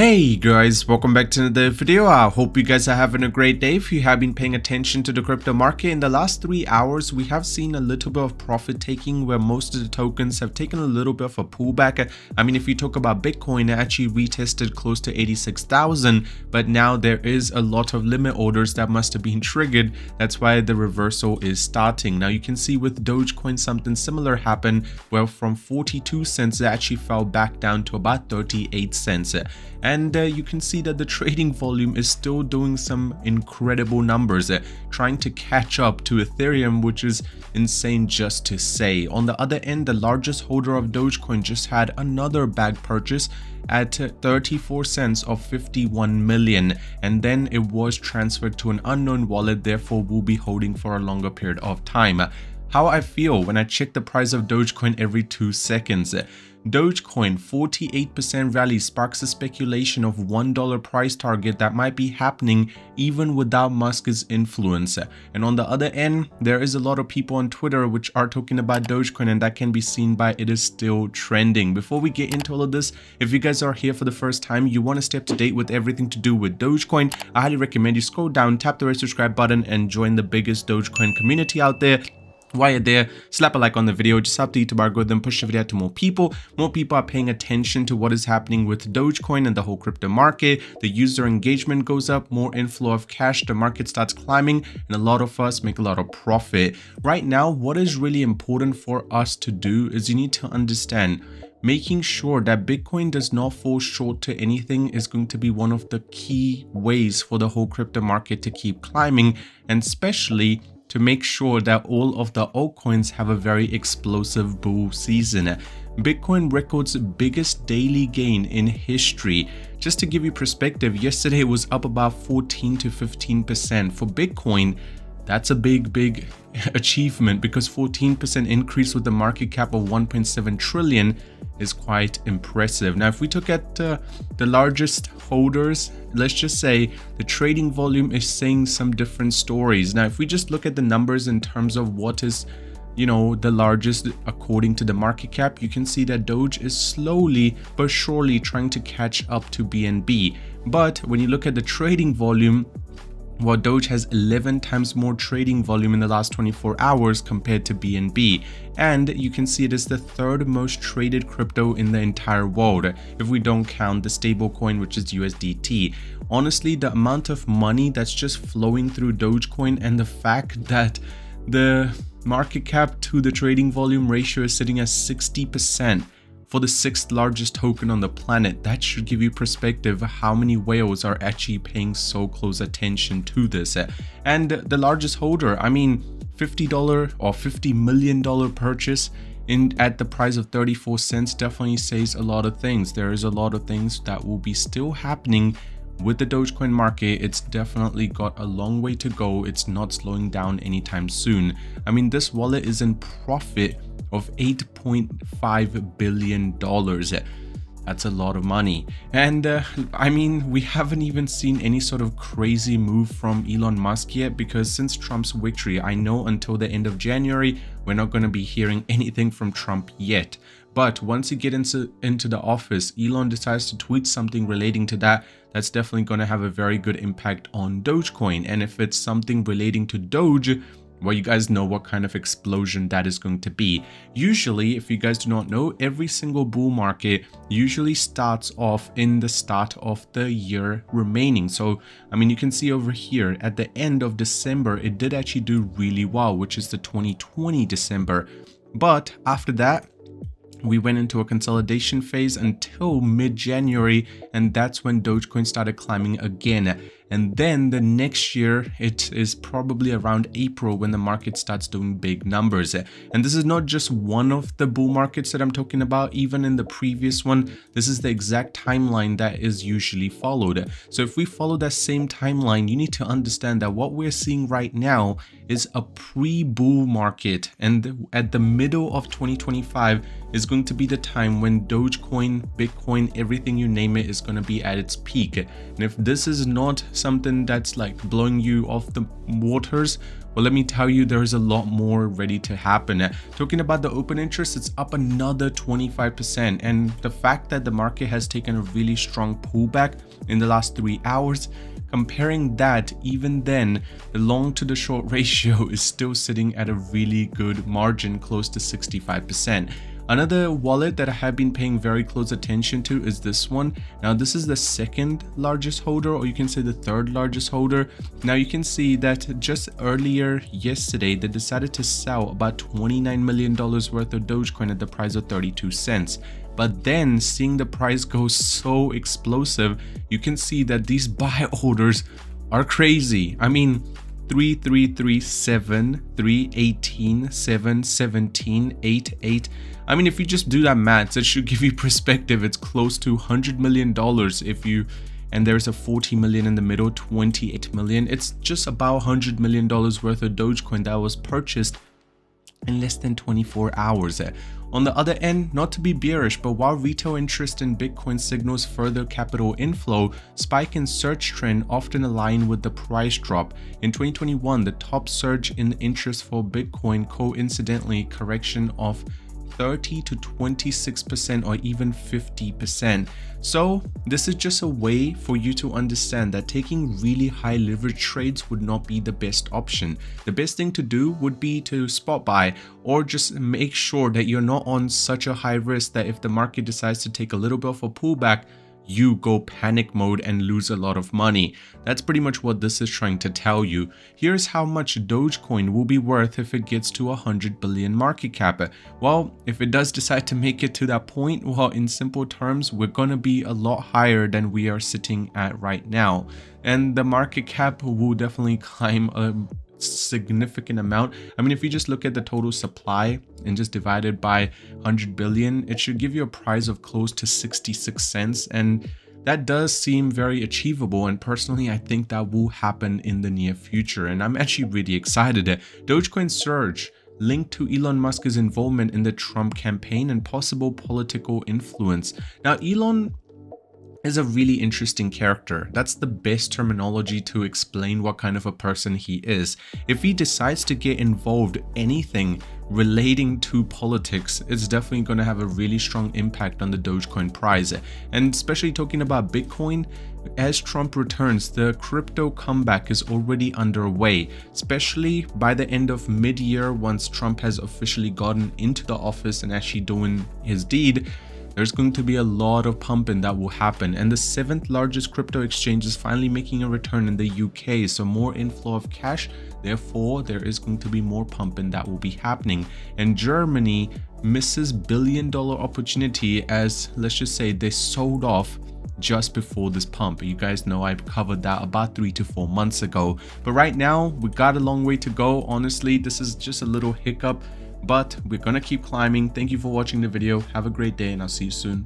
Hey guys, welcome back to another video. I hope you guys are having a great day. If you have been paying attention to the crypto market in the last 3 hours, we have seen a little bit of profit taking where most of the tokens have taken a little bit of a pullback. I mean, if you talk about Bitcoin, it actually retested close to 86,000, but now there is a lot of limit orders that must have been triggered. That's why the reversal is starting. Now you can see with Dogecoin something similar happened where from 42 cents it actually fell back down to about 38 cents. And you can see that the trading volume is still doing some incredible numbers, trying to catch up to Ethereum, which is insane just to say. On the other end, the largest holder of Dogecoin just had another bag purchase at 34 cents of 51 million, and then it was transferred to an unknown wallet, therefore will be holding for a longer period of time. How I feel when I check the price of Dogecoin every 2 seconds. Dogecoin 48% rally sparks a speculation of $1 price target that might be happening even without Musk's influence. And on the other end, there is a lot of people on Twitter which are talking about Dogecoin, and that can be seen by it is still trending. Before we get into all of this, if you guys are here for the first time, you want to stay up to date with everything to do with Dogecoin, I highly recommend you scroll down, tap the red subscribe button, and join the biggest Dogecoin community out there. While you're there, slap a like on the video, just help the YouTube algorithm push the video out to more people. More people are paying attention to what is happening with Dogecoin and the whole crypto market. The user engagement goes up, more inflow of cash, the market starts climbing, and a lot of us make a lot of profit. Right now, what is really important for us to do is you need to understand making sure that Bitcoin does not fall short to anything is going to be one of the key ways for the whole crypto market to keep climbing, and especially to make sure that all of the altcoins have a very explosive bull season. Bitcoin records biggest daily gain in history. Just to give you perspective, yesterday it was up about 14 to 15%. For Bitcoin, that's a big achievement, because 14% increase with the market cap of 1.7 trillion is quite impressive. Now, if we look at the largest holders, let's just say the trading volume is saying some different stories. Now, if we just look at the numbers in terms of what is, the largest according to the market cap, you can see that Doge is slowly but surely trying to catch up to BNB. But when you look at the trading volume, well, Doge has 11 times more trading volume in the last 24 hours compared to BNB. And you can see it is the third most traded crypto in the entire world, if we don't count the stablecoin, which is USDT. Honestly, the amount of money that's just flowing through Dogecoin and the fact that the market cap to the trading volume ratio is sitting at 60%. For the 6th largest token on the planet, that should give you perspective how many whales are actually paying so close attention to this. And the largest holder, I mean, $50 or $50 million purchase at the price of 34 cents definitely says a lot of things. There is a lot of things that will be still happening with the Dogecoin market. It's definitely got a long way to go. It's not slowing down anytime soon. I mean, this wallet is in profit of $8.5 billion. That's a lot of money. And I mean, we haven't even seen any sort of crazy move from Elon Musk yet, because since Trump's victory, I know until the end of January, we're not going to be hearing anything from Trump yet. But once he gets into the office, Elon decides to tweet something relating to that, that's definitely going to have a very good impact on Dogecoin. And if it's something relating to Doge, well, you guys know what kind of explosion that is going to be. Usually, if you guys do not know, every single bull market usually starts off in the start of the year remaining. So, I mean, you can see over here at the end of December, it did actually do really well, which is the 2020 December. But after that, we went into a consolidation phase until mid-January, and that's when Dogecoin started climbing again. And then the next year, it is probably around April when the market starts doing big numbers. And this is not just one of the bull markets that I'm talking about. Even in the previous one, this is the exact timeline that is usually followed. So if we follow that same timeline, you need to understand that what we're seeing right now is a pre-bull market. And at the middle of 2025 is going to be the time when Dogecoin, Bitcoin, everything you name it is going to be at its peak. And if this is not something that's like blowing you off the waters? Well, let me tell you, there is a lot more ready to happen. Talking about the open interest, it's up another 25%. And the fact that the market has taken a really strong pullback in the last 3 hours, comparing that, even then, the long to the short ratio is still sitting at a really good margin, close to 65%. Another wallet that I have been paying very close attention to is this one. Now, this is the second largest holder, or you can say the third largest holder. Now, you can see that just earlier yesterday, they decided to sell about $29 million worth of Dogecoin at the price of 32 cents. But then, seeing the price go so explosive, you can see that these buy orders are crazy. I mean, 3337, 318, 717, 88. I mean, if you just do that maths, it should give you perspective. It's close to $100 million if you, and there's a 40 million in the middle, 28 million. It's just about $100 million worth of Dogecoin that was purchased in less than 24 hours. On the other end, not to be bearish, but while retail interest in Bitcoin signals further capital inflow, spike in search trend often align with the price drop. In 2021, the top surge in interest for Bitcoin coincidentally correction of 30 to 26% or even 50%. So this is just a way for you to understand that taking really high leverage trades would not be the best option. The best thing to do would be to spot buy, or just make sure that you're not on such a high risk that if the market decides to take a little bit of a pullback, you go panic mode and lose a lot of money. That's pretty much what this is trying to tell you. Here's how much Dogecoin will be worth if it gets to 100 billion market cap. Well, if it does decide to make it to that point, well, in simple terms, we're gonna be a lot higher than we are sitting at right now. And the market cap will definitely climb a significant amount. I mean, if you just look at the total supply and just divide it by 100 billion, it should give you a price of close to 66 cents. And that does seem very achievable. And personally, I think that will happen in the near future. And I'm actually really excited. Dogecoin surge linked to Elon Musk's involvement in the Trump campaign and possible political influence. Now, Elon is a really interesting character. That's the best terminology to explain what kind of a person he is. If he decides to get involved anything relating to politics, it's definitely going to have a really strong impact on the Dogecoin price. And especially talking about Bitcoin, as Trump returns, the crypto comeback is already underway, especially by the end of mid-year once Trump has officially gotten into the office and actually doing his deed. There's going to be a lot of pumping that will happen, and the 7th largest crypto exchange is finally making a return in the UK, so more inflow of cash, therefore there is going to be more pumping that will be happening. And Germany misses billion-dollar opportunity as, let's just say, they sold off just before this pump. You guys know I've covered that about 3 to 4 months ago, but right now we got a long way to go. Honestly, this is just a little hiccup, but we're gonna keep climbing. Thank you for watching the video. Have a great day, and I'll see you soon.